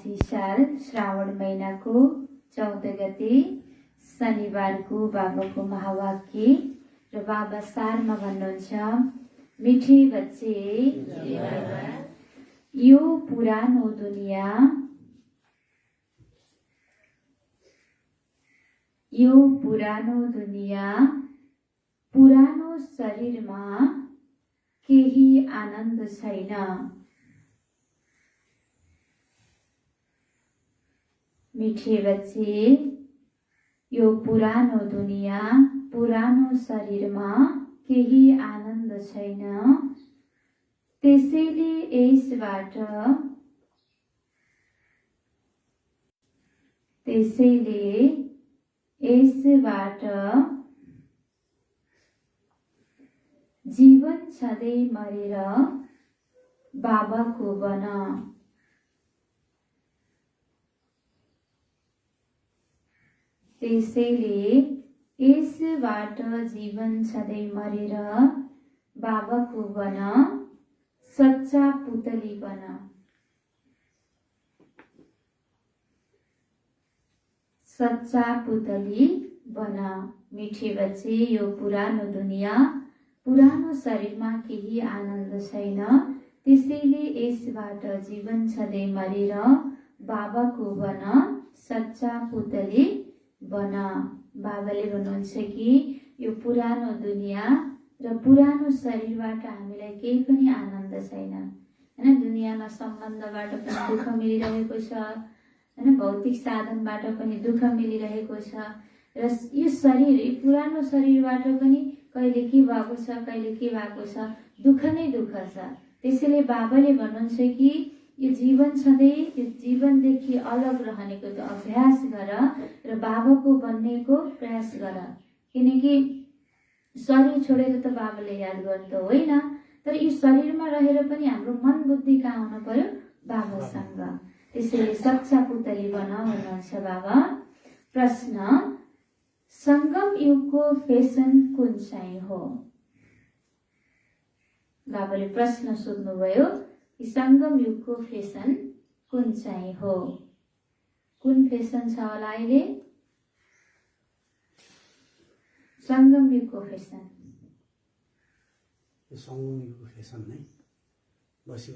88 साल श्रावण महिनाको 14 गते शनिबारको बाबाको महावाक्य र बाबा सारमा भन्नुहुन्छ, मिठे बच्चे यो पुरानो दुनिया पुरानो शरीरमा केही आनन्द छैन। मिठे बच्चे यो पुरानो दुनिया पुरानो शरीरमा केही आनन्द छैन। त्यसैले यसबाट जीवन छँदै मरेर बाबाको बन। त्यसैले यसबाट जीवन छँदै मरेर बाबाको बन, सच्चा पुतली बन। सच्चा पुतली बन। मिठे बच्चे यो पुरानो दुनिया पुरानो शरीरमा केही आनन्द छैन। त्यसैले यसबाट जीवन छँदै मरेर बाबाको बन, सच्चा पुतली बन। बाबाले भन्नुहुन्छ कि यो पुरानो दुनिया र पुरानो शरीरबाट हामीलाई केही पनि आनन्द छैन हैन। दुनियामा सम्बन्धबाट पनि दुःख मिलिरहेको छ हैन, भौतिक साधनबाट पनि दुःख मिलिरहेको छ र यो शरीर, यो पुरानो शरीरबाट पनि कहिले के भएको छ, कहिले के भएको छ, दुःख नै दुःख छ। त्यसैले बाबाले भन्नुहुन्छ कि यो जीवन छँदै यो जीवनदेखि अलग रहनेको त अभ्यास गर र बाबाको बन्नेको प्रयास गर। किनकि शरीर छोडेर त बाबाले याद गर्नु त होइन, तर यो शरीरमा रहेर पनि हाम्रो मन बुद्धि कहाँ हुनु पर्यो? बाबासँग। त्यसैले सच्चा पुतली बन भन्नुहुन्छ बाबा। प्रश्न, संगम युगको फेसन कुन चाहिँ हो? बाबाले प्रश्न सोध्नुभयो कि संगम युगको फेसन कुन चाहिँ हो? कुन फेसन छ होला अहिले? संगम युगको फेसन। यो संगम युगको फेसन नै बसी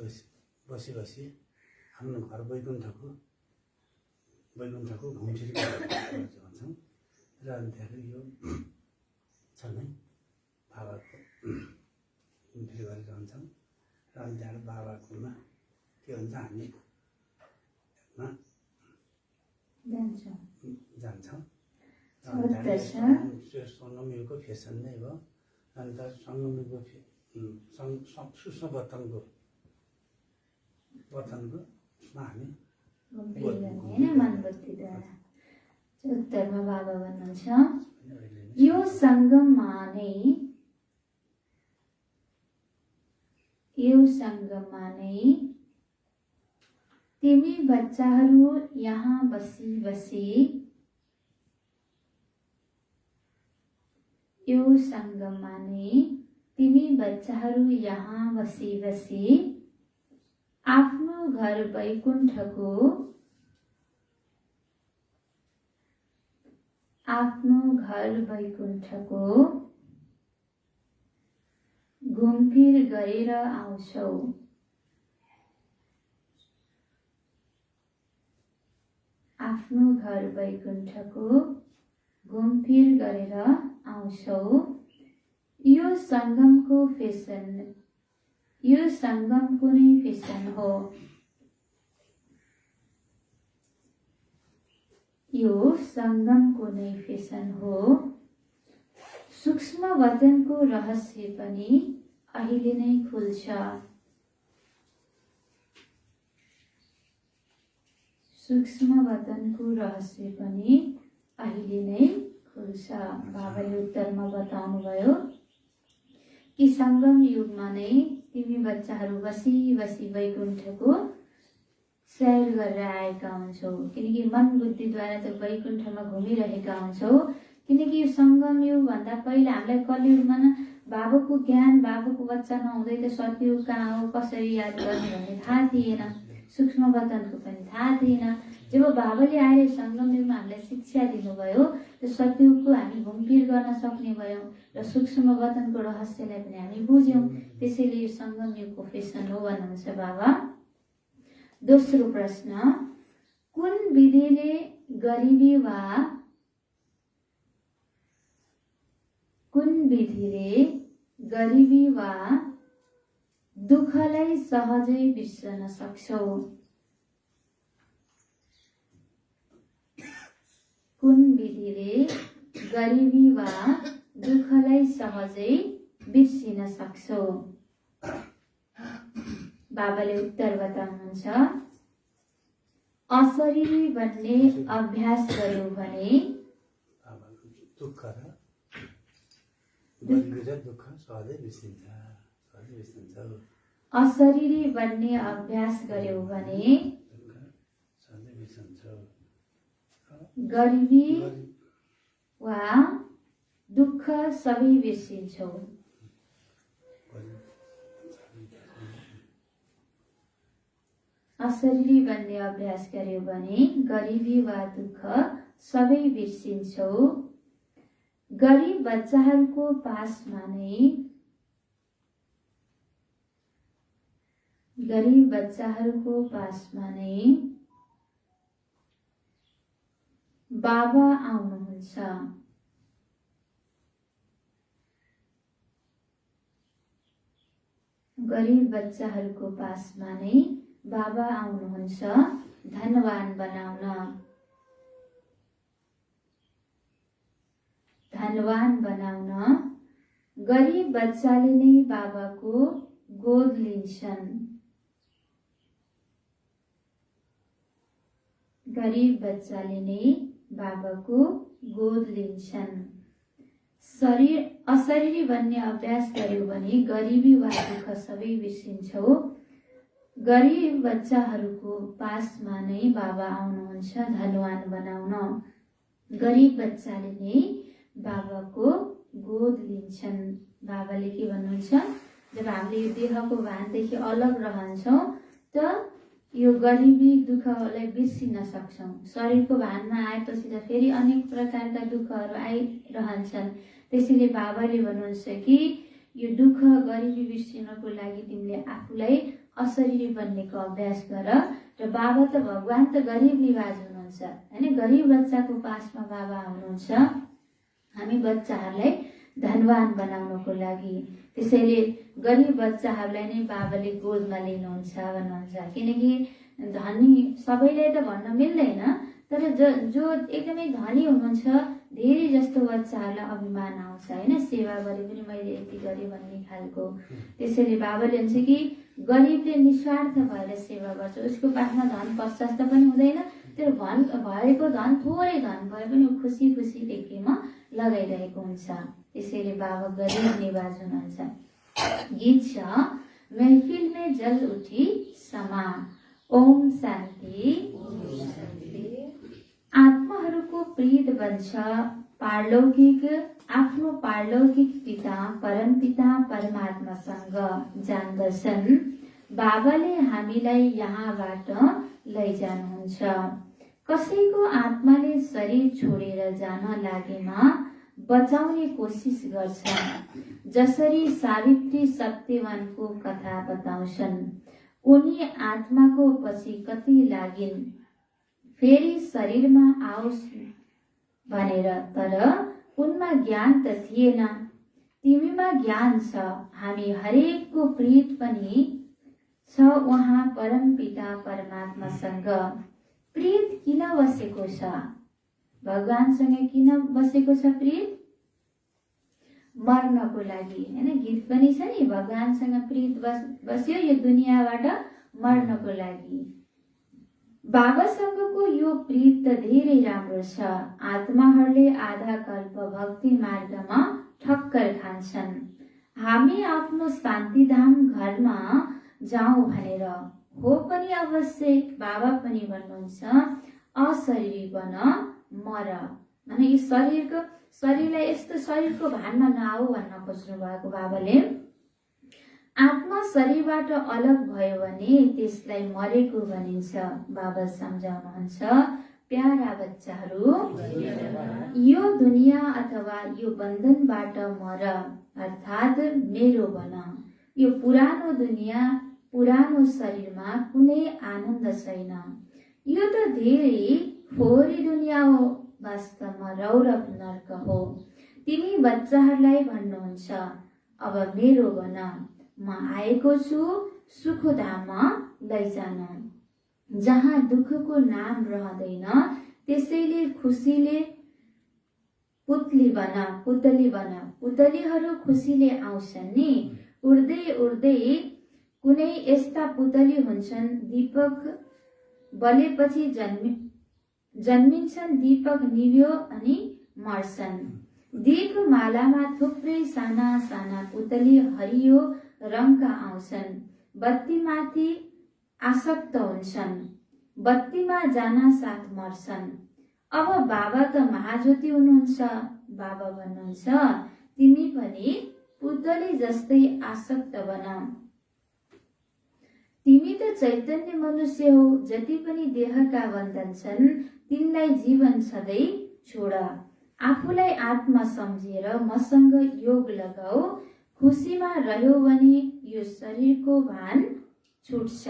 बसी आफ्नो घर वैकुण्ठको घुमफिर भन्छौँ र अन्त्यहरू यो छ नै बाबाको घुमफिर गरेर हुन्छौँ र अन्त्यहरू बाबाकोमा के हुन्छ, हामी जान्छौँ। संगम युगको फेसन नै हो। अन्त संगम युगको सूक्ष्म बर्तनको हामी उत्तरमा बाबा भन्नुहुन्छ, यो संगममा नै तिमी बच्चाहरू यहाँ बसी बसी आफ्नो घर वैकुण्ठको घुमफिर गरेर आउँछौ। आफ्नो घर वैकुण्ठको घुमफिर गरेर आउँछौ। यो संगमको नै फेसन हो। यो संगमको नै फेसन हो। सूक्ष्म वतनको रहस्य पनि अहिले नै खुल्छ। सूक्ष्म वतनको रहस्य पनि अहिले नै खुल्छ। बाबाले उत्तरमा बताउनु भयो कि संगम युगमा नै तिमी बच्चाहरू बसी बसी वैकुण्ठको सैर गरेर आएका हुन्छौ। किनकि मन बुद्धिद्वारा त वैकुण्ठमा घुमिरहेका हुन्छौ। किनकि यो संगम युग भन्दा पहिला हामीलाई कलियुगमा न बाबाको ज्ञान, बाबाको बच्चा नहुँदै त सतयुग कहाँ हो, कसरी याद गर्ने भन्ने थाहा थिएन। सूक्ष्म वतनको पनि थाहा थिएन। जब बाबाले आएर सङ्गम युगमा हामीलाई शिक्षा दिनुभयो, त्यो सत्ययुगको हामी घुमफिर गर्न सक्ने भयौँ र सूक्ष्म वतनको रहस्यलाई पनि हामी बुझ्यौँ। त्यसैले यो सङ्गम युगको फेसन हो भन्नुहुन्छ बाबा। दोस्रो प्रश्न, कुन विधिले गरिबी वा दुःखलाई सहजै बिर्सन सक्छौ? कुन विधिले गरिबी वा दुःखलाई सहजै बिर्सिन सक्छौ? बाबाले उत्तर बताउनुहुन्छ, अशरीरी बन्ने अभ्यास गर्यो भने दुःख सहजै बिर्सिन्छ। अशरीरी बन्ने अभ्यास गर्यो भने गरिबी वा दुःख सबै बिर्सिन्छौ। अशरीरी बन्ने अभ्यास गर्यो भने गरिबी वा दुःख सबै बिर्सिन्छौ। गरिब बच्चाहरूको पासमा नै बाबा आउनुहुन्छ। गरिब बच्चाहरूको पासमा नै बाबा आउनुहुन्छ धनवान बनाउन। गरिब बच्चाले नै बाबाको गोद लिन्छन्। अशरीरी बन्ने अभ्यास गर्यो भने गरिबी वा दुःख सबै बिर्सिन्छौ। गरिब बच्चाहरूको पासमा नै बाबा आउनुहुन्छ धनवान बनाउन। गरिब बच्चाले नै बाबाको गोद लिन्छन्। बाबाले के भन्नुहुन्छ, जब हामीले यो देहको भानदेखि अलग रहन्छौँ त यो गरिबी दुःखलाई बिर्सिन सक्छौँ। शरीरको भानमा आएपछि त फेरि अनेक प्रकारका दुःखहरू आइरहन्छन्। त्यसैले बाबाले भन्नुहुन्छ कि यो दुःख गरिबी बिर्सिनको लागि तिमीले आफूलाई अशरीरी बन्नेको अभ्यास गर। र बाबा त भगवान त गरिब निवाज हुनुहुन्छ हैन, गरिब बच्चाको पासमा बाबा आउनुहुन्छ हामी बच्चाहरूलाई धनवान बनाउनको लागि। त्यसैले गरिब बच्चाहरूलाई नै बाबाले गोदमा लिनुहुन्छ भन्नुहुन्छ। किनकि धनी सबैलाई त भन्न मिल्दैन, तर जो एकदमै धनी हुनुहुन्छ धेरै जस्तो बच्चाहरूलाई अभिमान आउँछ हैन, सेवा गरे पनि मैले यति गरेँ भन्ने खालको। त्यसैले बाबाले भन्छ कि गरिबले निस्वार्थ भएर सेवा गर्छ, उसको पासमा धन प्रशस्त पनि हुँदैन, त्यो भएको धन थोरै धन भए पनि खुसी टेकीमा लगाइरहेको हुन्छ। त्यसैले बाबा गरिब निवाज हुनुहुन्छ। गीत छ, महफिल में जल उठी समा। ओम शान्ति। आत्माहरूको प्रीत बन्छ आफ्नो पारलौकिक पिता परमपिता परमात्मासँग जान्दछन्। बाबाले हामीलाई यहाँबाट लैजानुहुन्छ। कसैको आत्माले शरीर छोडेर जान लागेमा बचाउने कोसिस गर्छन्। जसरी सावित्री सत्यवानको कथा बताउँछन्। उनी आत्माको पछि कति लागिन्, फेरि शरीरमा आओस् भनेर, तर उनमा ज्ञान त थिएन। तिमीमा ज्ञान छ, हामी हरेकको प्रीत पनि छ उहाँ परमपिता परमात्मासँग। प्रीत किन बसेको छ? भगवानसँग किन बसेको छ प्रीत? मर्नको लागि हैन। गीत पनि छ नि, भगवानसँग प्रीत बस्यो यो दुनियाँबाट मर्नको लागि। बाबासँगको यो प्रीत त धेरै राम्रो छ। आत्माहरूले आधा कल्प भक्ति मार्गमा ठक्कर खान्छन्। हामी आफ्नो शान्तिधाम घरमा जाउँ भनेर हो पनि अवश्य। बाबा पनि भन्नुहुन्छ अशरीरी बन, मर। माने यो शरीरलाई यस्तो शरीरको भानमा नआऊ भन्न खोज्नु भएको बाबाले। आत्मा शरीरबाट अलग भयो भने त्यसलाई मरेको भनिन्छ। बाबा सम्झाउनुहुन्छ, प्यारा बच्चाहरू, यो दुनिया अथवा यो बन्धनबाट मर, अर्थात् मेरो बन। यो पुरानो दुनिया पुरानो शरीरमा कुनै आनन्द छैन। यो त धेरै फोहोरी दुनिया हो, वास्तवमा रौरव नर्क हो। तिमी बच्चाहरूलाई भन्नुहुन्छ, अब मेरो बन, म आएको छु सुखधाममा लैजान, जहाँ दुःखको नाम रहँदैन। त्यसैले खुसीले पुतली बन। पुतलीहरू खुसीले आउँछन् नि, उड्दै उड्दै कुनै यस्ता पुतली हुन्छन् दीपक बलेपछि जन्मिन्छन्, दीपक निभ्यो अनि मर्छन्। दीपमालामा थुप्रै साना साना पुतली हरियो रङका आउँछन्, बत्तीमाथि आसक्त हुन्छन्, बत्तीमा जान साथ मर्छन्। अब बाबा त महाज्योति हुनुहुन्छ। बाबा भन्नुहुन्छ, तिमी पनि पुतली जस्तै आसक्त बन। तिमी त चैतन्य मनुष्य हो। जति पनि देहका बन्धन छन् तिनलाई जीवन सधैँ छोड। आफूलाई आत्मा सम्झेर मसँग योग लगाऊ। खुसीमा रह्यो भने यो शरीरको भान छुट्छ।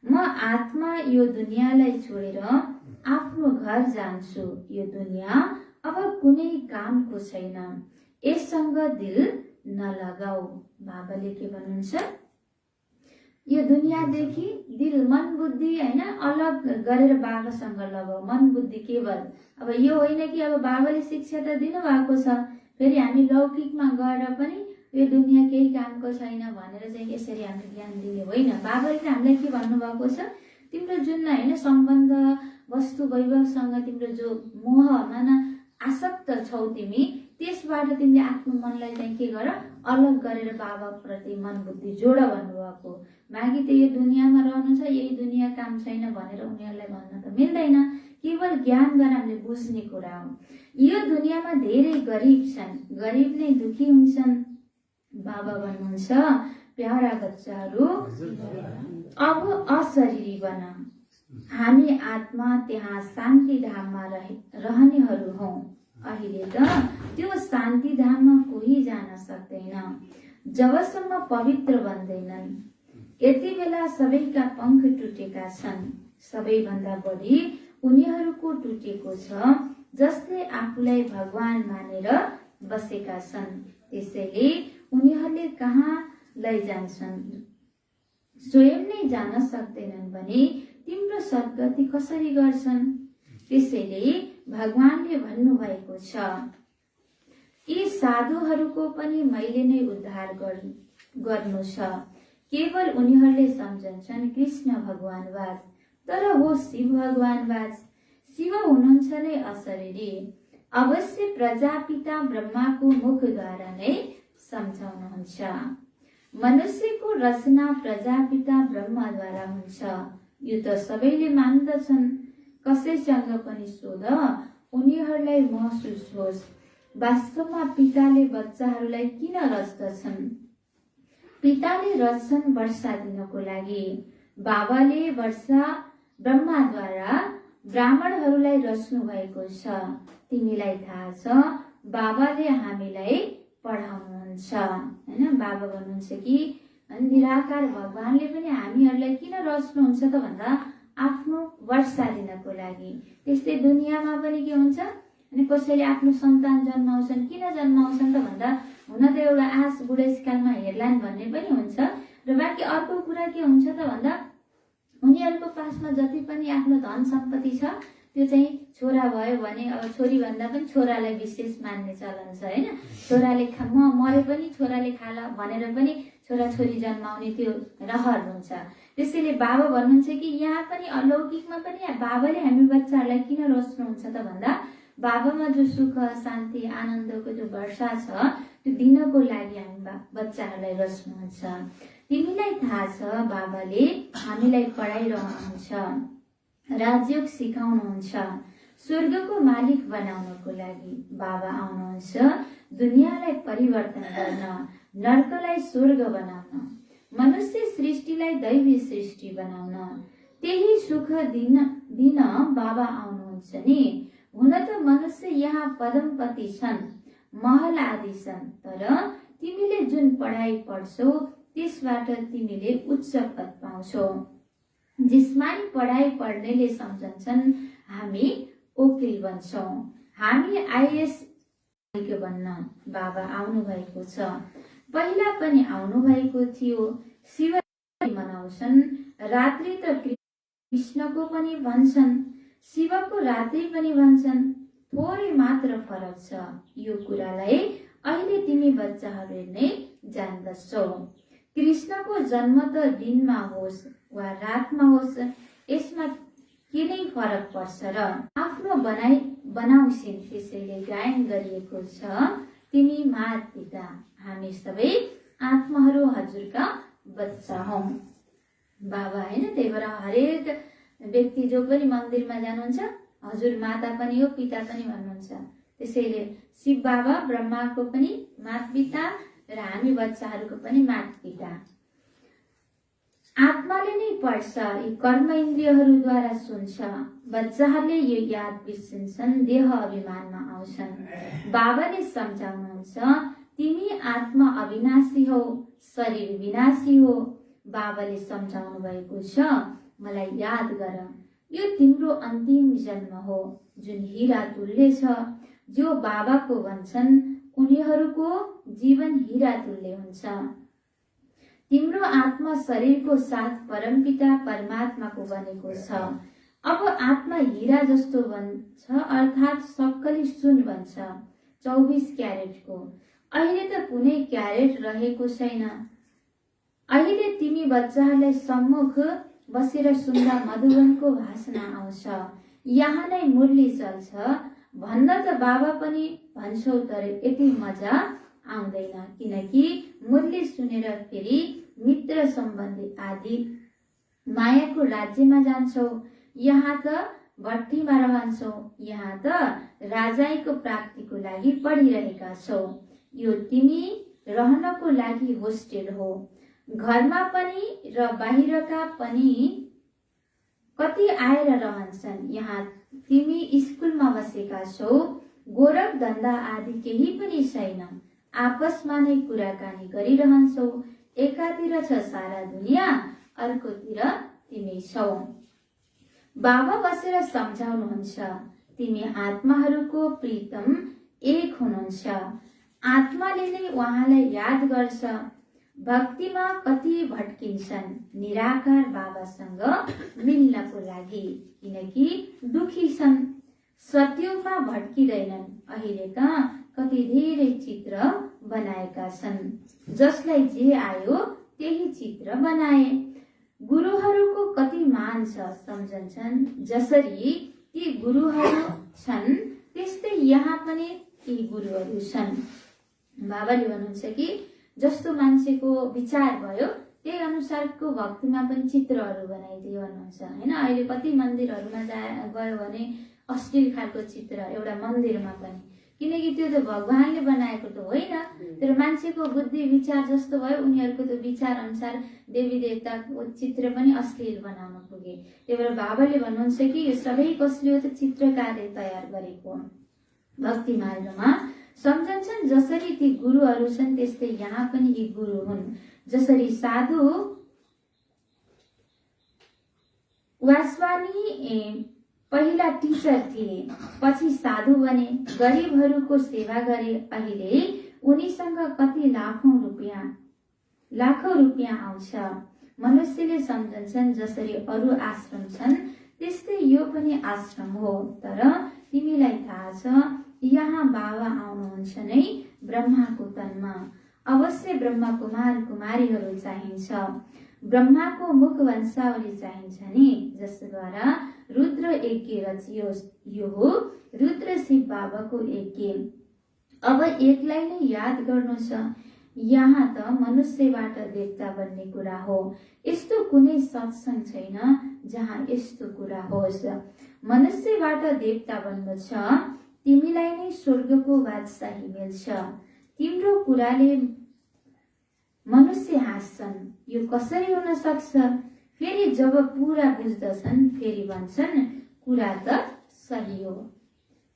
म आत्मा यो दुनियाँलाई छोडेर आफ्नो घर जान्छु। यो दुनियाँ अब कुनै कामको छैन, यससँग दिल नलगाऊ। बाबाले के भन्नुहुन्छ, यो दुनियाँदेखि दिल मन बुद्धि हैन अलग गरेर बाबासँग लगाऊ। मन बुद्धि केवल अब यो होइन कि अब बाबाले शिक्षा त दिनु भएको छ, फेरि हामी लौकिकमा गएर पनि यो दुनियाँ केही कामको छैन भनेर चाहिँ यसरी हामीले ज्ञान दिने होइन। बाबाले हामीलाई के भन्नुभएको छ, तिम्रो जुन होइन सम्बन्ध वस्तु वैभवसँग तिम्रो जो मोहमा आसक्त छौ तिमी, त्यसबाट तिमीले आफ्नो मनलाई चाहिँ के गर, अलग गरेर बाबा प्रति मन बुद्धि जोड भन्नुभएको। मागी त यो दुनियाँमा रहनु छ, यही दुनियाँ काम छैन भनेर उनीहरूलाई भन्न त मिल्दैन। केवल ज्ञान गरेर हामीले बुझ्ने कुरा हो। यो दुनियाँमा धेरै गरिब छन्, गरिब नै दुखी हुन्छन्। बाबा भन्नुहुन्छ, प्यारा बच्चाहरू, अब अशरीरी बन। हामी आत्मा त्यहाँ शान्ति धाममा रहनेहरू हौ। अहिले त त्यो शान्ति धाममा कोही जान सक्दैन जबसम्म पवित्र बन्दैनन्। यति बेला सबैका पङ्ख टुटेका छन्। सबैभन्दा बढी उनीहरूको टुटेको छ जसले आफूलाई भगवान मानेर बसेका छन्। त्यसैले उनीहरूले कहाँ लैजान्छन्, स्वयं नै जान सक्दैनन् भने तिम्रो सद्गति कसरी गर्छन्। त्यसैले भगवानले भन्नुभएको छ, यी साधुहरूको पनि मैले नै उद्धार गर्नु छ। केवल उनीहरूले सम्झन्छन् कृष्ण भगवानवाज, तर हो शिव भगवानवाज। शिव हुनुहुन्छ नै अशरीरी। अवश्य प्रजापिता ब्रह्माको मुखद्वारा नै सम्झाउनुहुन्छ। मनुष्यको रचना प्रजापिता ब्रह्माद्वारा हुन्छ, यो त सबैले मान्दछन्। कसैसँग पनि सोध, उनीहरूलाई महसुस होस्, वास्तवमा पिताले बच्चाहरूलाई किन रच्दछन्। पिताले रच्छन् वर्षा दिनको लागि, बाबाले वर्षा ब्रह्माद्वारा ब्राह्मणहरूलाई रच्नु भएको छ। तिमीलाई थाहा छ, बाबाले हामीलाई पढाउनुहुन्छ हैन। बाबा भन्नुहुन्छ कि निराकार भगवानले पनि हामीहरूलाई किन रच्नुहुन्छ त भन्दा आफ्नो वर्षा दिनको लागि। त्यस्तै दुनियाँमा पनि के हुन्छ, अनि कसैले आफ्नो सन्तान जन्माउँछन्। किन जन्माउँछन् त भन्दा हुन त एउटा आश बुढेसकालमा हेर्लान् भन्ने पनि हुन्छ, र बाँकी अर्को कुरा के हुन्छ त भन्दा उनीहरूको पासमा जति पनि आफ्नो धन सम्पत्ति छ त्यो चाहिँ छोरा भयो भने अब छोरी भन्दा पनि छोरालाई विशेष मान्ने चलन छ हैन। छोराले मरे पनि छोराले खाला भनेर पनि छोराछोरी जन्माउने त्यो रहर हुन्छ। त्यसैले बाबा भन्नुहुन्छ कि यहाँ पनि अलौकिकमा पनि बाबाले हामी बच्चाहरूलाई किन रोज्नुहुन्छ त भन्दा बाबामा जो सुख शान्ति आनन्दको जो वर्षा छ त्यो दिनको लागि हामी बच्चाहरूलाई रोज्नुहुन्छ। तिमीलाई थाहा छ, बाबाले हामीलाई पढाइरहनुहुन्छ, राजयोग सिकाउनुहुन्छ। स्वर्गको मालिक बनाउनको लागि बाबा आउनुहुन्छ दुनियाँलाई परिवर्तन गर्न। नर्कलाई स्वर्ग बनाउन, मनुष्य सृष्टिलाई दैवी सृष्टि बनाउन, त्यही सुख दिन बाबा आउनुहुन्छ नि। हुन त मनुष्य यहाँ पदमपति छन्, महल आदि छन्, तर तिमीले जुन पढाइ पढ्छौ त्यसबाट तिमीले उच्च पद पाउँछौ। जिस्मानी पढाइ पढ्नेले सम्झन्छन् हामी वकिल बन्छौँ, हामी आइएस बन्न बाबा आउनु भएको छ। पहिला पनि आउनु भएको थियो। शिव मनाउँछन्, रात्रि त कृष्णको पनि भन्छन्, शिवको रात्रि पनि भन्छन्, थोरै मात्र फरक छ। यो कुरालाई अहिले तिमी बच्चाहरूले नै जान्दछौ। कृष्णको जन्म त दिनमा होस् वा रातमा होस्, यसमा के नै फरक पर्छ र? आफ्नो बनाउँछिन्, त्यसैले गायन गरिएको छ, तिमी मात पिता हामी सबै आत्माहरू हजुरका बच्चा हौ। बाबा हैन, त्यही भएर हरेक व्यक्ति जो पनि मन्दिरमा जानुहुन्छ हजुर माता पनि हो पिता पनि भन्नुहुन्छ। त्यसैले शिव बाबा ब्रह्माको पनि मात पिता र हामी बच्चाहरूको पनि मात पिता। आत्माले नै पढ्छ, यी कर्म इन्द्रियहरूद्वारा सुन्छ। बच्चाहरूले यो याद बिर्सिन्छन्, देह अभिमानमा आउँछन्। बाबाले सम्झाउनुहुन्छ, तिमी आत्मा अविनाशी हौ, शरीर विनाशी हो। बाबाले सम्झाउनु भएको छ, मलाई याद गर, यो तिम्रो अन्तिम जन्म हो, जुन हीरा तुल्य छ। जो बाबाको भन्छन् उनीहरूको जीवन हीरा तुल्य हुन्छ। तिम्रो आत्मा शरीरको साथ परमपिता परमात्माको बनेको छ। अब आत्मा हीरा जस्तो बन्छ, अर्थात् सक्कली सुन बन्छ, 24 क्यारेटको। अहिले त कुनै क्यारेट रहेको छैन। अहिले तिमी बच्चाहरूलाई सम्मुख बसेर सुन्दा मधुबनको भाषण आउँछ, यहाँ नै मुरली चल्छ भन्न त बाबा पनि भन्छौ, तर यति मजा आउँदैन, किनकि मुरली सुनेर फेरि मित्र सम्बन्धी आदि मायाको राज्यमा जान्छौ। यहाँ त भट्टीमा रहन्छौ, यहाँ त राजाईको प्राप्तिको लागि पढिरहेका छौ। यो तिमी रहनको लागि होस्टेल हो। घरमा पनि र बाहिरका पनि कति आएर रहन्छन्। यहाँ तिमी स्कुलमा बसेका छौ, गोरख धन्दा आदि केही पनि छैन, आपसमा नै कुराकानी गरिरहन्छौ। एकातिर छ सारा दुनिया, अर्कोतिर तिमी छौ। बाबा बसेर सम्झाउनुहुन्छ, तिमी आत्माहरूको प्रीतम एक हुनुहुन्छ। आत्माले नै उहाँलाई याद गर्छ। भक्तिमा कति भट्किन्छन् निराकार बाबासँग मिल्नको लागि, किनकि दुखी छन्। सत्युगमा भट्किँदैनन्। अहिले त कति धेरै चित्र बनाएका छन्, जसलाई जे आयो त्यही चित्र बनाए। गुरुहरूको कति मान छ सम्झन्छन्। जसरी ती गुरुहरू छन् त्यस्तै यहाँ पनि ती गुरुहरू छन्। बाबाले भन्नुहुन्छ कि जस्तो मान्छेको विचार भयो त्यही अनुसारको भक्तिमा पनि चित्रहरू बनाइदियो भन्नुहुन्छ हैन। अहिले कति मन्दिरहरूमा गयो भने अश्लील खालको चित्र एउटा मन्दिरमा पनि, किनकि त्यो त भगवानले बनाएको त होइन, तर मान्छेको बुद्धि विचार जस्तो भयो उनीहरूको त विचार अनुसार देवी देवताको चित्र पनि अश्लील बनाउन पुगे। त्यही भएर बाबाले भन्नुहुन्छ कि यो सबै कसले हो त चित्रकारले तयार गरेको। भक्ति मार्गमा सम्झन्छन् जसरी ती गुरुहरू छन् त्यस्तै यहाँ पनि यी गुरु हुन्। जसरी साधु वासवानी पहिला टिचर थिए, पछि साधु बने, गरिबहरूको सेवा गरे। अहिले उनीसँग कति लाखौं रुपियाँ आउँछ। मनुष्यले सम्झन्छन् जसरी अरू आश्रम छन् त्यस्तै यो पनि आश्रम हो। तर तिमीलाई थाहा छ यहाँ बाबा आउनुहुन्छ नै ब्रह्माको तनमा। अवश्य ब्रह्मा कुमार कुमारीहरू चाहिन्छ। ब्रह्माको मुख वंशावली चाहिन्छ नि, जसद्वारा रुद्र यज्ञ रचियोस्। यो हो रुद्र शिव बाबाको यज्ञ। अब एकलाई नै याद गर्नु छ। यहाँ त मनुष्यबाट देवता बन्ने कुरा हो। यस्तो कुनै सत्संग छैन जहाँ यस्तो कुरा होस्। मनुष्यबाट देवता बन्नु छ, तिमीलाई नै स्वर्गको बादशाही मिल्छ। तिम्रो कुराले मनुष्य हाँस्छन्, यो कसरी हुन सक्छ? फेरि जब पुरा बुझ्दछन् फेरि भन्छन् कुरा त सही हो।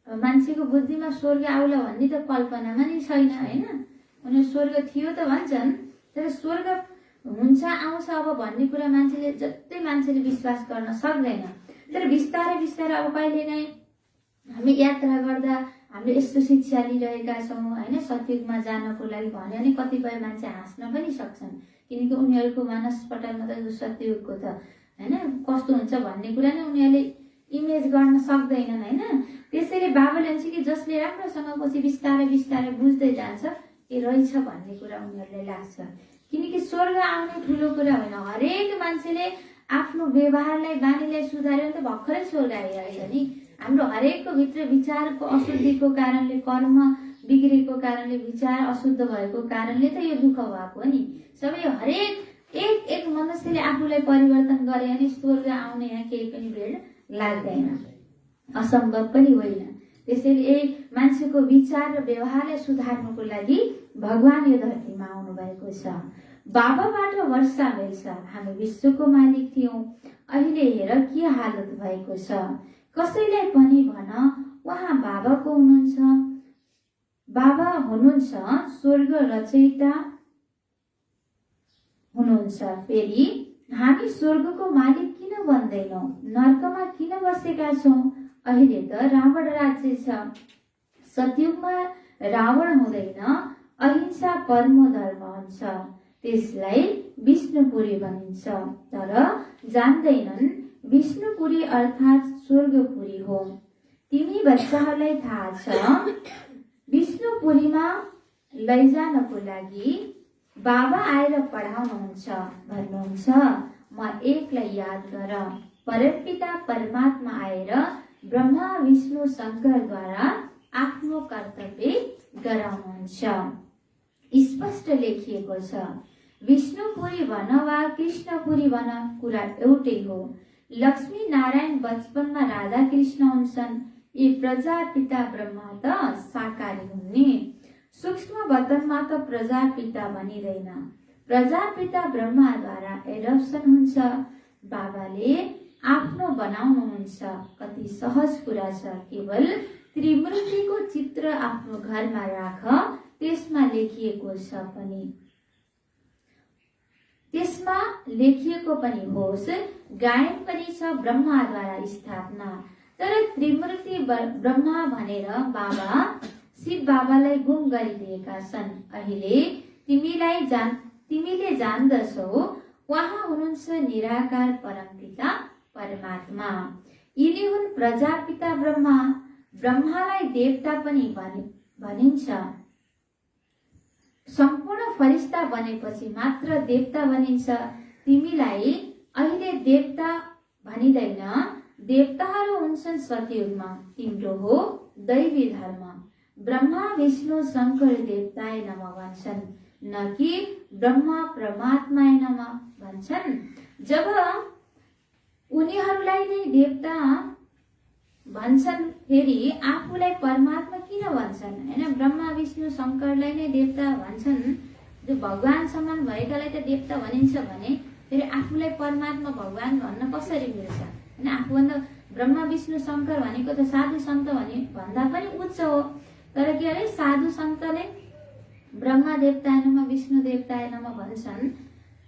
मान्छेको बुद्धिमा स्वर्ग आउला भन्ने त कल्पनामा नै छैन हैन। उनीहरू स्वर्ग थियो त भन्छन्, तर स्वर्ग हुन्छ आउँछ अब भन्ने कुरा मान्छेले जति मान्छेले विश्वास गर्न सक्दैन। तर बिस्तारै बिस्तारै अब कहिले नै हामी यात्रा गर्दा हामीले यस्तो शिक्षा लिइरहेका छौँ हैन, सतयुगमा जानको लागि भन्यो भने कतिपय मान्छे हाँस्न पनि सक्छन्, किनकि उनीहरूको मानसपटलमा त सतयुगको त हैन कस्तो हुन्छ भन्ने कुरा नै उनीहरूले इमेज गर्न सक्दैनन् हैन। त्यसैले बाबाले भन्छ कि जसले राम्रोसँग पछि बिस्तारै बिस्तारै बुझ्दै जान्छ ए रहेछ भन्ने कुरा उनीहरूलाई लाग्छ। किनकि स्वर्ग आउने ठुलो कुरा होइन, हरेक मान्छेले आफ्नो व्यवहारलाई बानीलाई सुधार्यो भने त भर्खरै स्वर्ग आइरहेछ नि। हाम्रो हरेकको भित्र विचारको अशुद्धिको कारणले, कर्म बिग्रेको कारणले, विचार अशुद्ध भएको कारणले त यो दुःख भएको हो नि। सबै हरेक एक एक मनुष्यले आफूलाई परिवर्तन गरे भने स्वर्ग आउने यहाँ केही पनि बेड लाग्दैन, असम्भव पनि होइन। त्यसैले यही मान्छेको विचार र व्यवहारलाई सुधार्नुको लागि भगवान यो धरतीमा आउनु भएको छ। बाबाबाट वर्षा मिल्छ, हामी विश्वको मालिक थियौं, अहिले हेर के हालत भएको छ। कसैलाई पनि भन उहाँ बाबाको हुनुहुन्छ, बाबा हुनुहुन्छ, स्वर्ग रचयिता हुनुहुन्छ। फेरि हामी स्वर्गको मालिक किन बन्दैनौं? नर्कमा किन बसेका छौं? अहिले त रावण राज्य छ। सतयुगमा रावण हुँदैन, अहिंसा परमो धर्म हुन्छ, त्यसलाई विष्णुपुरी भनिन्छ। तर जान्दैनन् विष्णुपुरी अर्थात् स्वर्गपुरी हो। तिमी बच्चाहरूलाई थाहा छ विष्णुपुरीमा लैजानको लागि बाबा आएर पढाउनुहुन्छ, भन्नुहुन्छ म एकलाई याद गर। परमपिता परमात्मा आएर ब्रह्मा विष्णु शङ्करद्वारा आफ्नो कर्तव्य गराउनुहुन्छ। स्पष्ट लेखिएको छ, विष्णुपुरी भन वा कृष्णपुरी भन कुरा एउटै हो। लक्ष्मी नारायण बचपनमा राधा कृष्ण हुन्छन्, यी प्रजापिता ब्रह्मा त साकारी हुन् नि। सूक्ष्म वतनमा त प्रजापिता भनिँदैन, प्रजापिता ब्रह्माद्वारा एडप्सन हुन्छ। बाबाले आफ्नो बनाउनुहुन्छ, कति सहज कुरा छ। केवल त्रिमूर्तिको चित्र आफ्नो घरमा राख, त्यसमा लेखिएको छ पनि, त्यसमा लेखिएको पनि होस्, गायन पनि छ ब्रह्माद्वारा स्थापना। तर त्रिमूर्ति ब्रह्मा भनेर बाबा शिव बाबालाई गुम गरिदिएका छन्। अहिले तिमीले जान्दछौ उहाँ हुनुहुन्छ निराकार परमपिता परमात्मा। यिनी हुन् प्रजापिता ब्रह्मा। ब्रह्मालाई देवता पनि भनिन्छ। सम्पूर्ण फरिस्ता बनेपछि मात्र देवता भनिन्छ। तिमीलाई अहिले देवता भनिँदैन, देवताहरू हुन्छन् सतयुगमा। तिम्रो हो दैवी धर्म। ब्रह्मा विष्णु शङ्कर देवताय नमः भन्छन्, न कि ब्रह्मा परमात्माय नमः भन्छन्। जब उनीहरूलाई नै देवता भन्छन्, फेरि आफूलाई परमात्मा किन भन्छन्? हैन, ब्रह्मा विष्णु शङ्करलाई नै देवता भन्छन्। जो भगवान समान भएकालाई त देवता भनिन्छ भने फेरि आफूलाई परमात्मा भगवान भन्न कसरी मिल्छ? हैन, आफूभन्दा ब्रह्मा विष्णु शङ्कर भनेको त साधु सन्त भन्दा पनि उच्च हो। तर के अरे साधु सन्तले ब्रह्मा देवताय नमः विष्णु देवताय नमः भन्छन्,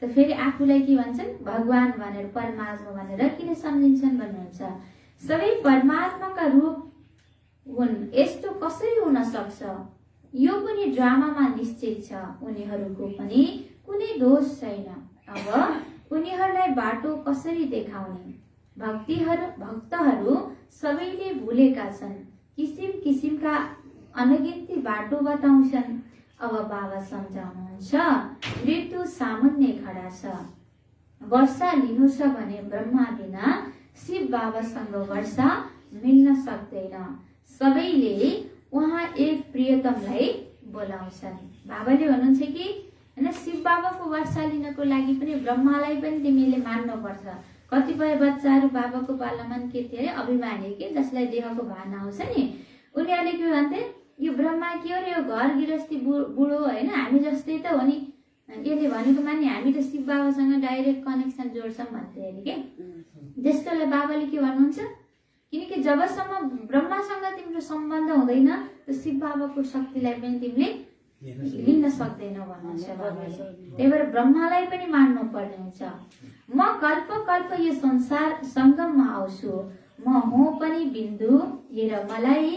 त फेरि आफूलाई के भन्छन्? भगवान भनेर, परमात्मा भनेर किन सम्झिन्छन् भन्नुहुन्छ। सबै परमात्माका रूप हुन्, यस्तो कसरी हुन सक्छ? यो पनि ड्रामामा निश्चित छ। उनीहरूको पनि कुनै दोष छैन। अब उनीहरूलाई बाटो कसरी देखाउने? भक्तहरू सबैले भुलेका छन्, किसिम किसिमका अनगिन्ती बाटो बताउँछन्। अब बाबा सम्झाउनुहुन्छ, मृत्यु सामुन्ने खडा छ। वर्षा लिनु छ भने ब्रह्मा बिना शिव बाबासँग वर्षा मिल्न सक्दैन। सबैले उहाँ एक प्रियतमलाई बोलाउँछन्। बाबाले भन्नुहुन्छ कि हैन, शिव बाबाको वर्षा लिनको लागि पनि ब्रह्मालाई पनि तिमीले मान्नुपर्छ। कतिपय बच्चाहरू बाबाको पालामा के थिए अरे अभिमानी के, जसलाई देहको भान आउँछ नि, उनीहरूले के भन्थे, यो ब्रह्मा के हो रे, यो घर गृहस्थी बुढो हैन, हामी जस्तै त हो नि, यसले भनेको माने हामी त शिव बाबासँग डाइरेक्ट कनेक्सन जोड्छौँ भन्थे अरे के। त्यसको लागि बाबाले के भन्नुहुन्छ, किनकि जबसम्म ब्रह्मासँग तिम्रो सम्बन्ध हुँदैन त शिव बाबाको शक्तिलाई पनि तिमीले लिन सक्दैनौ भन्नुहुन्छ बाबाले। त्यही भएर ब्रह्मालाई पनि मान्नु पर्ने हुन्छ। म कल्प कल्प यो संसार सङ्गममा आउँछु, म हो पनि बिन्दु, हेर मलाई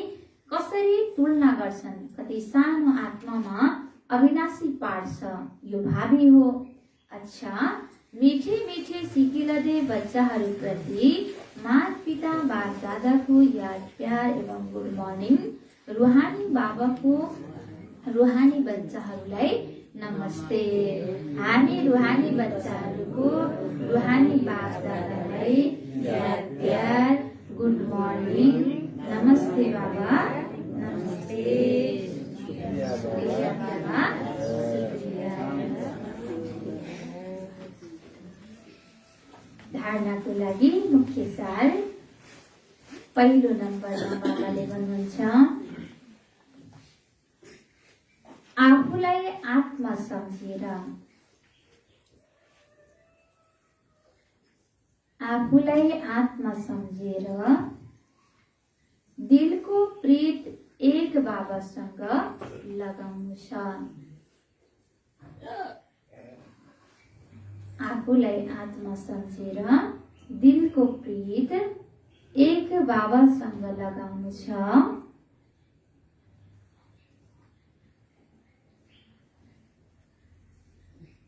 कसरी तुलना गर्छन्, कति सानो आत्मामा अविनाशी पार्छ यो भावी हो। अच्छा, मिठे मिठे सिकिलदे बच्चाहरूप्रति माता पिता बाप दादाको याद प्यार एवं गुड मर्निङ। रुहानी बाबाको रुहानी बच्चाहरूलाई नमस्ते। हामी रुहानी बच्चाहरूको रुहानी बाप दादालाई याद प्यार गुड मर्निङ। नमस्ते बाबा, नमस्ते बाबा, शुक्रिया। धारणाको लागि मुख्य सार पहिलो नम्बरमा बाबाले भन्नुहुन्छ, आफूलाई आत्मा सम्झेर, आफूलाई आत्मा सम्झेर दिलको प्रीत एक बाबासँग लगाउनु छ। आफूलाई आत्मा सम्झेर दिलको प्रीत एक बाबासँग लगाउनु छ।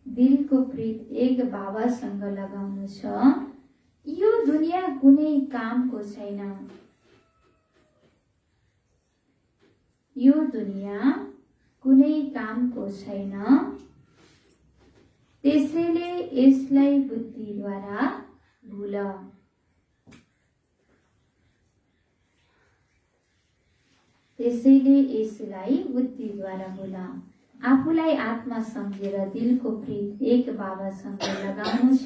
दिलको प्रीत एक बाबासँग लगाउनु छ। यो दुनिया कुनै कामको छैन, यो दुनिया कुनै कामको छैन, त्यसैले यसलाई बुद्धिद्वारा भुल। त्यसैले यसलाई बुद्धिद्वारा भुल। आफूलाई आत्मा सम्झेर दिलको प्रीत एक बाबासँग लगाउनु छ।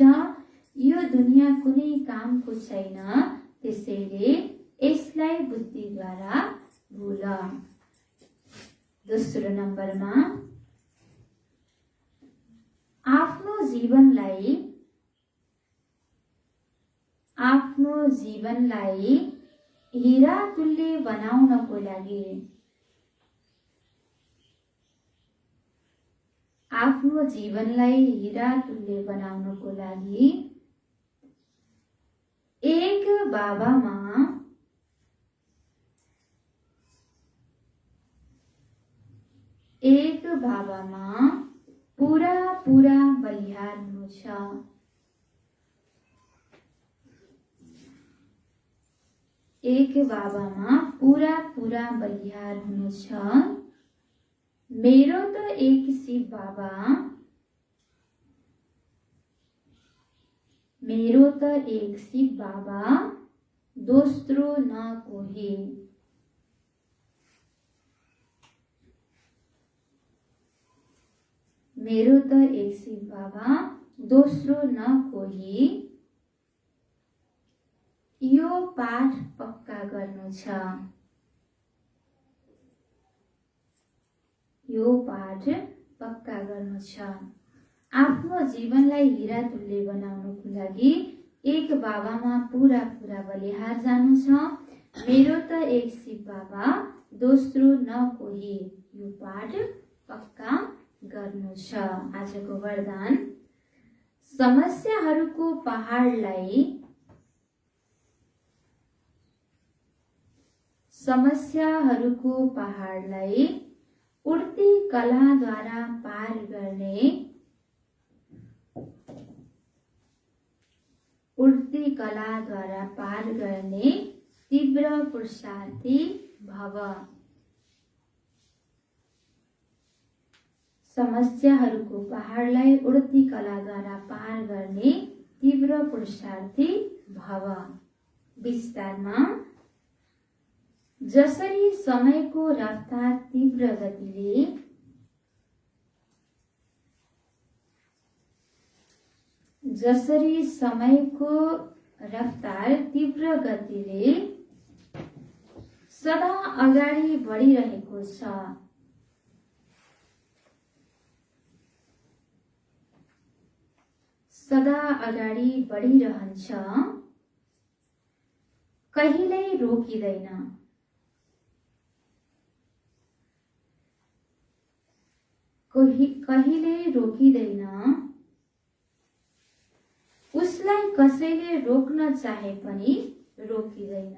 यो दुनिया कुनै कामको छैन, त्यसैले यसलाई बुद्धिद्वारा भुल। दोस्रो नम्बरमा, आफ्नो जीवनलाई हीरा तुल्य बनाउनको लागि, आफ्नो जीवनलाई हीरा तुल्य बनाउनको लागि एक बाबामा पूरा पूरा बलिहार हुनु छ। एक बाबामा पूरा पूरा बलिहार हुनु छ। मेरो त एक शिव बाबा, मेरो त एक शिव बाबा, दोस्रो न कोही। मेरो त एक शिव बाबा, दोस्रो न कोही। यो पाठ पक्का गर्नु छ, यो पाठ पक्का गर्नु छ। आफ्नो जीवनलाई हीरा तुल्य बनाउनको लागि एक बाबामा पूरा पूरा बलिहार जानु छ। मेरो त एक शिव बाबा, दोस्रो न कोही। यो पाठ पक्का गर्नु छ। आजको वरदान, समस्याहरूको पहाडलाई उड्ती कलाद्वारा पार गर्ने, उड्ती कलाद्वारा पार गर्ने तीव्र पुरुषार्थी भव। समस्याहरूको पहाडलाई उड्ती कलाद्वारा पार गर्ने तीव्र पुरुषार्थी भव। विस्तारमा, जसरी समयको रफ्तार तीव्र गतिले सदा अगाडि बढिरहेको छ, सदा अगाडि बढिरहन्छ, कहिल्यै रोकिँदैन। कहिल्यै रोकिँदैन। उसलाई कसैले रोक्न चाहे पनि रोकिँदैन।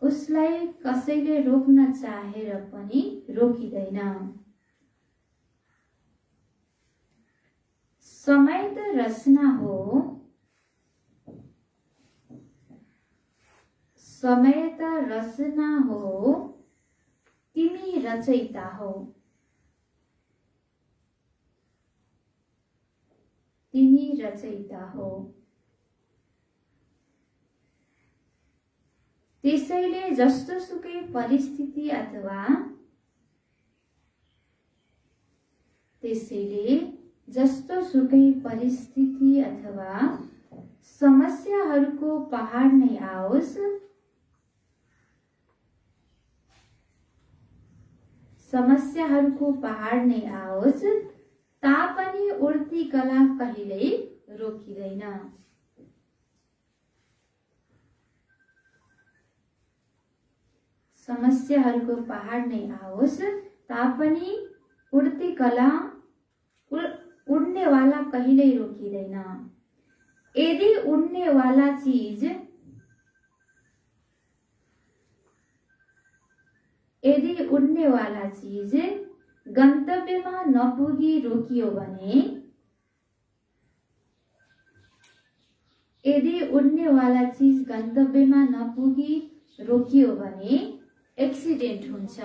उसलाई कसैले रोक्न चाहेर पनि रोकिँदैन। समय त रचना हो, समय त रचना हो, तिमी रचयिता हो। तिमी रचयिता हो। त्यसैले जस्तोसुकै परिस्थिति अथवा समस्याहरूको पहाड नै आओस्, तापनि उड्ती कला कहिल्यै रोकिँदैन। समस्याहरूको पहाड नै आओस्, तापनि उड्ती कला उड्नेवाला कहिल्यै रोकिँदैन। यदि उड्नेवाला चीज गन्तव्यमा नपुगी रोकियो भने, एक्सिडेन्ट हुन्छ।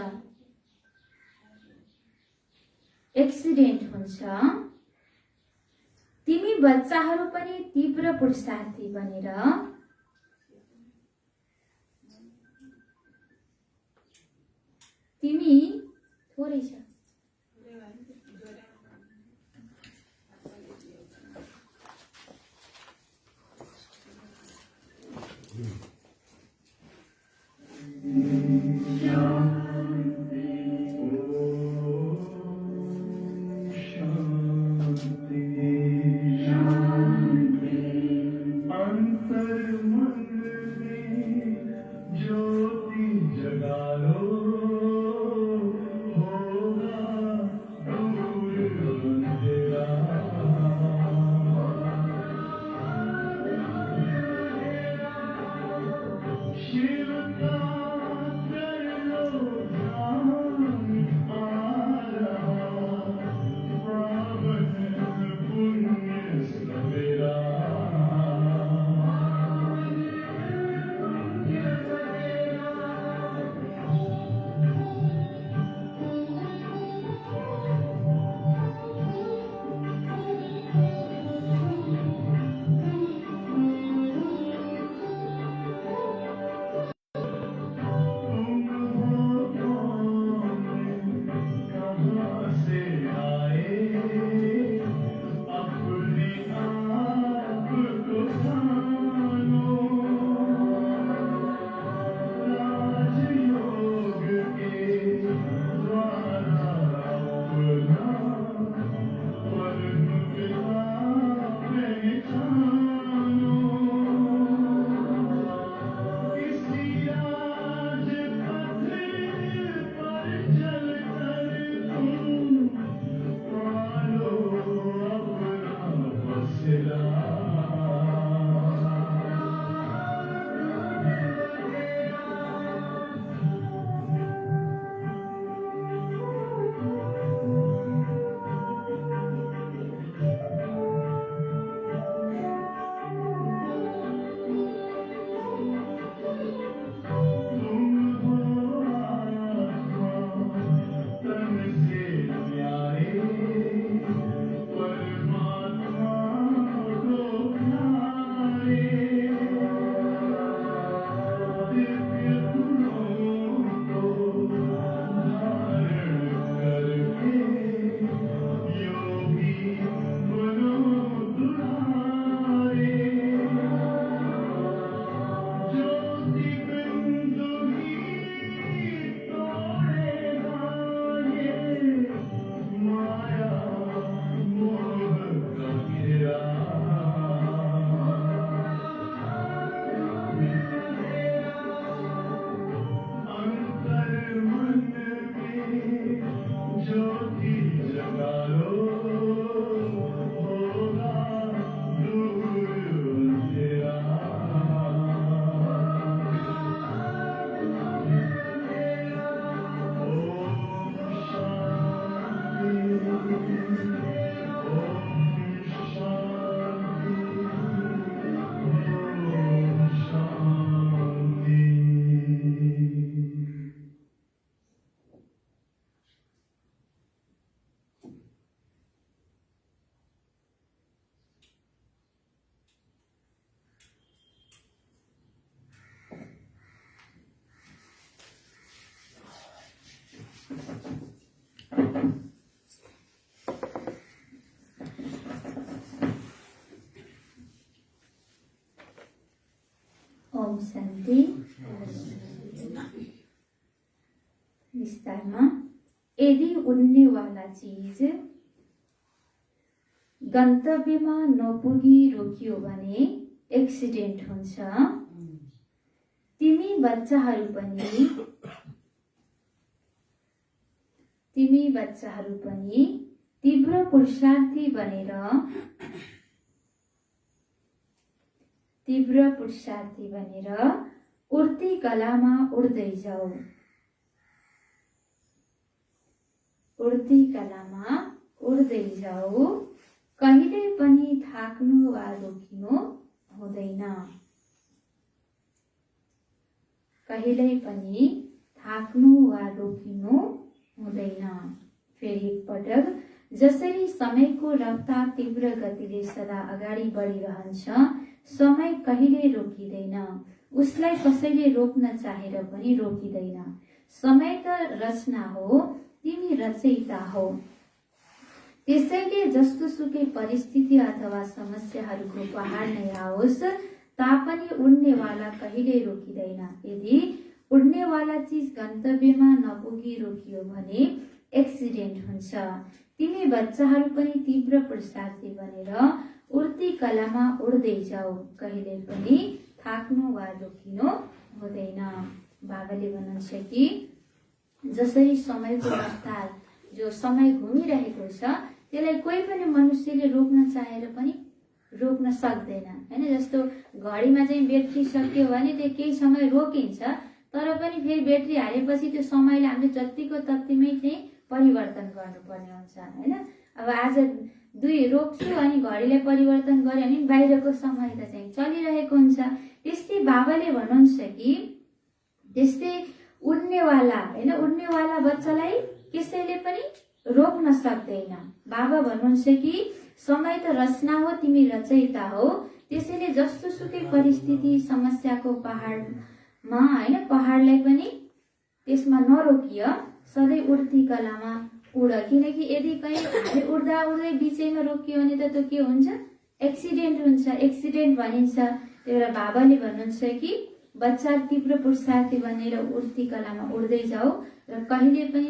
तिमी बच्चाहरू पनि तीव्र पुरुषार्थी बनेर तिमी थोरै छ ओम शान्ति। विस्तारमा, यदि उड्नेवाला चीज गन्तव्यमा नपुगी रोकियो भने एक्सिडेन्ट हुन्छ। तिमी बच्चाहरू पनि तीव्र पुरुषार्थी बनेर उड्ती कलामा उड्दै जाऊ। कहिल्यै पनि थाक्नु वा रोकिनु हुँदैन। फेरि एकपटक, जसरी समयको रफ्तार तीव्र गतिले सदा अगाडि बढिरहन्छ, समय कहिल्यै रोकिँदैन। उसलाई कसैले रोक्न चाहेर पनि रोकिँदैन। समय त रचना हो, तिमी रचयिता हो। त्यसैले जस्तो सुकै परिस्थिति अथवा समस्याहरूको पहाड नै आओस् तापनि उड्नेवाला कहिल्यै रोकिँदैन। यदि उड्नेवाला चीज गन्तव्यमा नपुगी रोकियो भने एक्सिडेन्ट हुन्छ। तिमी बच्चाहरू पनि तीव्र पुरुषार्थी बनेर उड्ती कलामा उड्दै जाऊ। कहिल्यै पनि थाक्नु वा रोकिनु हुँदैन। बाबाले भन्नुहुन्छ कि जसरी समयको रफ्तार, जो समय घुमिरहेको छ, त्यसलाई कोही पनि मनुष्यले रोक्न चाहेर पनि रोक्न सक्दैन हैन। जस्तो घडीमा चाहिँ ब्याट्री सक्यो भने त्यो केही समय रोकिन्छ, तर पनि फेरि ब्याट्री हालेपछि त्यो समयले हामीले जतिको तत्तिमै चाहिँ परिवर्तन गर्नुपर्ने हुन्छ हैन। अब आज 2 रोक्छु अनि घडीलाई परिवर्तन गरे भने बाहिरको समय त चाहिँ चलिरहेको हुन्छ। त्यस्तै बाबाले भन्नुहुन्छ कि त्यस्तै उड्नेवाला बच्चालाई कसैले पनि रोक्न सक्दैन। बाबा भन्नुहुन्छ कि समय त रचना हो, तिमी रचयिता हो। त्यसैले जस्तो सुकै परिस्थिति, समस्याको पहाडमा हैन, पहाडलाई पनि त्यसमा नरोकिय सधैँ उड्ती कलामा उड। किनकि यदि कहीँ हामी उड्दा उड्दै बिचैमा रोकियो भने त त्यो के हुन्छ? एक्सिडेन्ट हुन्छ। एक्सिडेन्ट भनिन्छ। त्यही भएर बाबाले भन्नुहुन्छ कि बच्चा तीव्र पुरुषार्थी बनेर उड्ती कलामा उड्दै जाऊ र कहिले पनि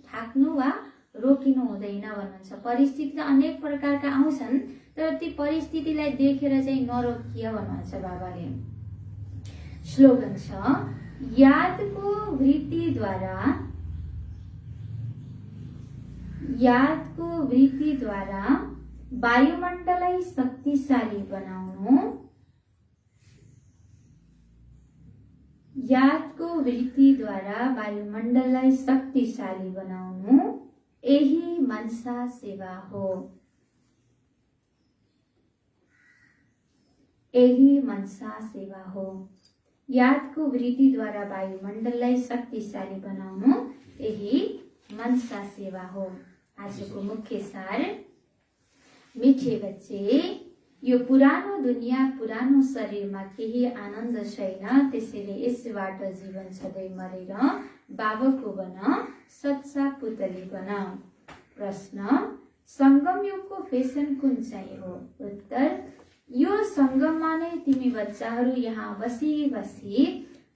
थाक्नु वा रोकिनु हुँदैन भन्नुहुन्छ। परिस्थिति अनेक प्रकारका आउँछन्, तर ती परिस्थितिलाई देखेर चाहिँ नरोकिय भन्नुहुन्छ बाबाले। स्लोगन छ, यादको वृत्तिद्वारा वायुमण्डललाई शक्तिशाली बनाउनु यही मनसा सेवा हो। यादको वृत्तिद्वारा वायुमण्डललाई शक्तिशाली बनाउनु यही मनसा सेवा हो। आजको मुख्य सार, मिठे बच्चे, यो पुरानो दुनियाँ, पुरानो शरीरमा केही आनन्द छैन। त्यसैले यसबाट जीवन सधैँ मरेर बाबाको बन, सच्चा पुतली बन। प्रश्न, संगम युगको फेसन कुन चाहिँ हो? उत्तर, यो संगममा नै तिमी बच्चाहरू यहाँ बसी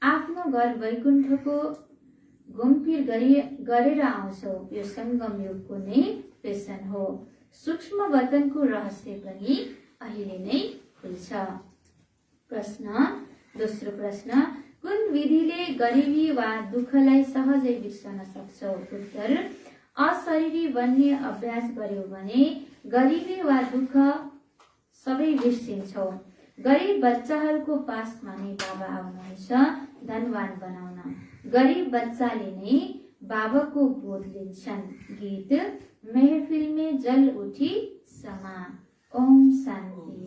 आफ्नो घर वैकुण्ठको घुमफिर गरेर आउँछौ। यो संगम युगको नै फेसन हो। सूक्ष्म वतनको रहस्य पनि अहिले नै खुल्छ। दोस्रो प्रश्न, कुन विधिले गरिबी वा दुःखलाई सहजै बिर्सन सक्छौ? उत्तर, अशरीरी बन्ने अभ्यास गर्यौ भने गरिबी वा दुःख सबै बिर्सिन्छौ। गरिब बच्चाहरूको पासमा नै बाबा आउनुहुन्छ धनवान बनाउन। गरिब बच्चाले नै बाबाको बोध लिन्छन्। गीत, महफिल में जल उठी समा। ओम शान्ति।